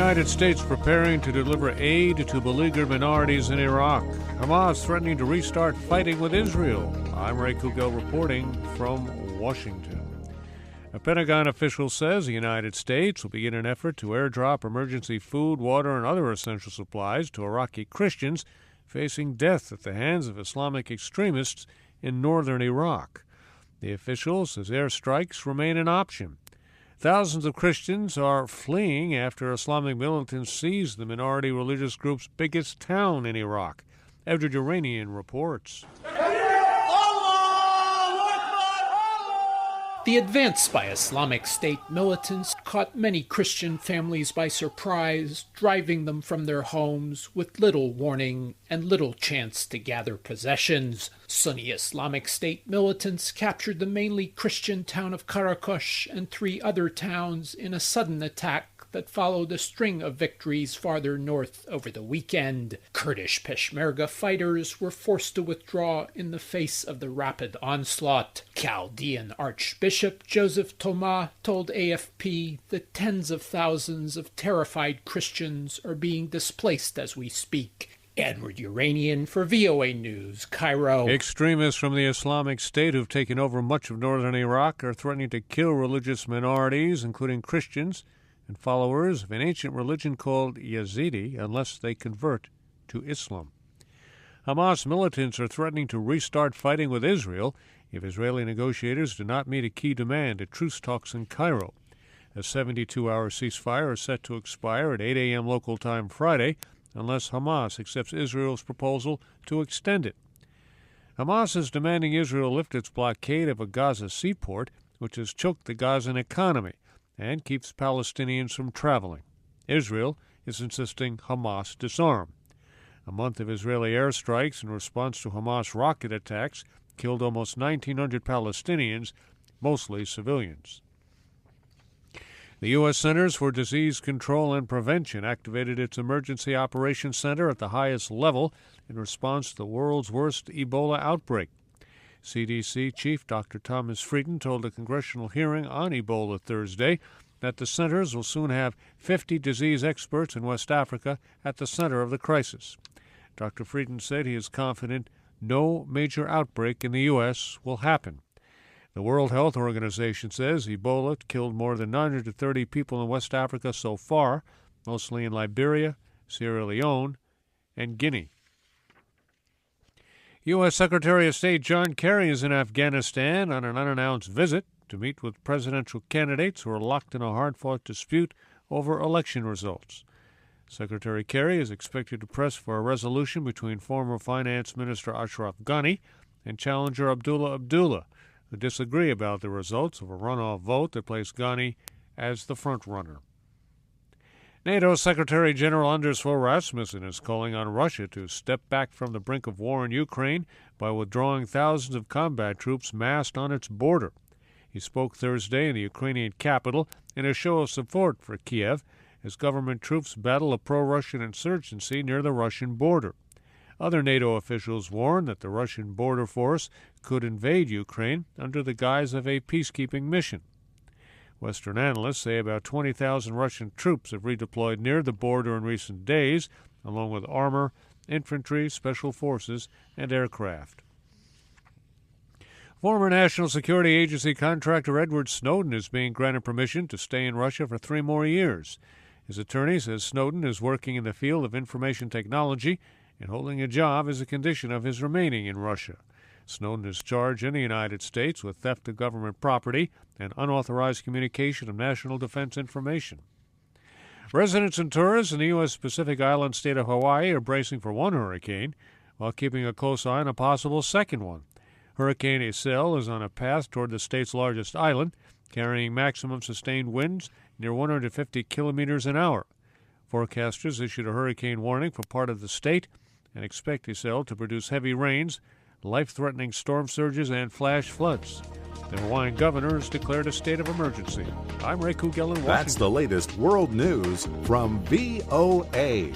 United States preparing to deliver aid to beleaguered minorities in Iraq. Hamas threatening to restart fighting with Israel. I'm Ray Kouguell reporting from Washington. A Pentagon official says the United States will begin an effort to airdrop emergency food, water, and other essential supplies to Iraqi Christians facing death at the hands of Islamic extremists in northern Iraq. The official says airstrikes remain an option. Thousands of Christians are fleeing after Islamic militants seized the minority religious group's biggest town in Iraq. Yeranian reports. The advance by Islamic State militants caught many Christian families by surprise, driving them from their homes with little warning and little chance to gather possessions. Sunni Islamic State militants captured the mainly Christian town of Karakush and 3 other towns in a sudden attack that followed a string of victories farther north over the weekend. Kurdish Peshmerga fighters were forced to withdraw in the face of the rapid onslaught. Chaldean Archbishop Joseph Thomas told AFP that tens of thousands of terrified Christians are being displaced as we speak. Edward Yeranian for VOA News, Cairo. Extremists from the Islamic State who've taken over much of northern Iraq are threatening to kill religious minorities, including Christians and followers of an ancient religion called Yazidi, unless they convert to Islam. Hamas militants are threatening to restart fighting with Israel if Israeli negotiators do not meet a key demand at truce talks in Cairo. A 72-hour ceasefire is set to expire at 8 a.m. local time Friday, unless Hamas accepts Israel's proposal to extend it. Hamas is demanding Israel lift its blockade of a Gaza seaport, which has choked the Gazan economy and keeps Palestinians from traveling. Israel is insisting Hamas disarm. A month of Israeli airstrikes in response to Hamas rocket attacks killed almost 1,900 Palestinians, mostly civilians. The U.S. Centers for Disease Control and Prevention activated its Emergency Operations Center at the highest level in response to the world's worst Ebola outbreak. CDC Chief Dr. Thomas Frieden told a congressional hearing on Ebola Thursday that the centers will soon have 50 disease experts in West Africa at the center of the crisis. Dr. Frieden said he is confident no major outbreak in the U.S. will happen. The World Health Organization says Ebola killed more than 930 people in West Africa so far, mostly in Liberia, Sierra Leone, and Guinea. U.S. Secretary of State John Kerry is in Afghanistan on an unannounced visit to meet with presidential candidates who are locked in a hard-fought dispute over election results. Secretary Kerry is expected to press for a resolution between former Finance Minister Ashraf Ghani and challenger Abdullah Abdullah, who disagree about the results of a runoff vote that placed Ghani as the front-runner. NATO Secretary General Anders Fogh Rasmussen is calling on Russia to step back from the brink of war in Ukraine by withdrawing thousands of combat troops massed on its border. He spoke Thursday in the Ukrainian capital in a show of support for Kiev as government troops battle a pro-Russian insurgency near the Russian border. Other NATO officials warned that the Russian border force could invade Ukraine under the guise of a peacekeeping mission. Western analysts say about 20,000 Russian troops have redeployed near the border in recent days, along with armor, infantry, special forces, and aircraft. Former National Security Agency contractor Edward Snowden is being granted permission to stay in Russia for 3 more years. His attorney says Snowden is working in the field of information technology and holding a job as a condition of his remaining in Russia. Snowden is charged in the United States with theft of government property and unauthorized communication of national defense information. Residents and tourists in the U.S. Pacific island state of Hawaii are bracing for one hurricane while keeping a close eye on a possible second one. Hurricane Iselle is on a path toward the state's largest island, carrying maximum sustained winds near 150 kilometers an hour. Forecasters issued a hurricane warning for part of the state and expect Iselle to produce heavy rains, life-threatening storm surges, and flash floods. The Hawaiian governor has declared a state of emergency. I'm Ray Kouguell in Washington. That's the latest world news from VOA.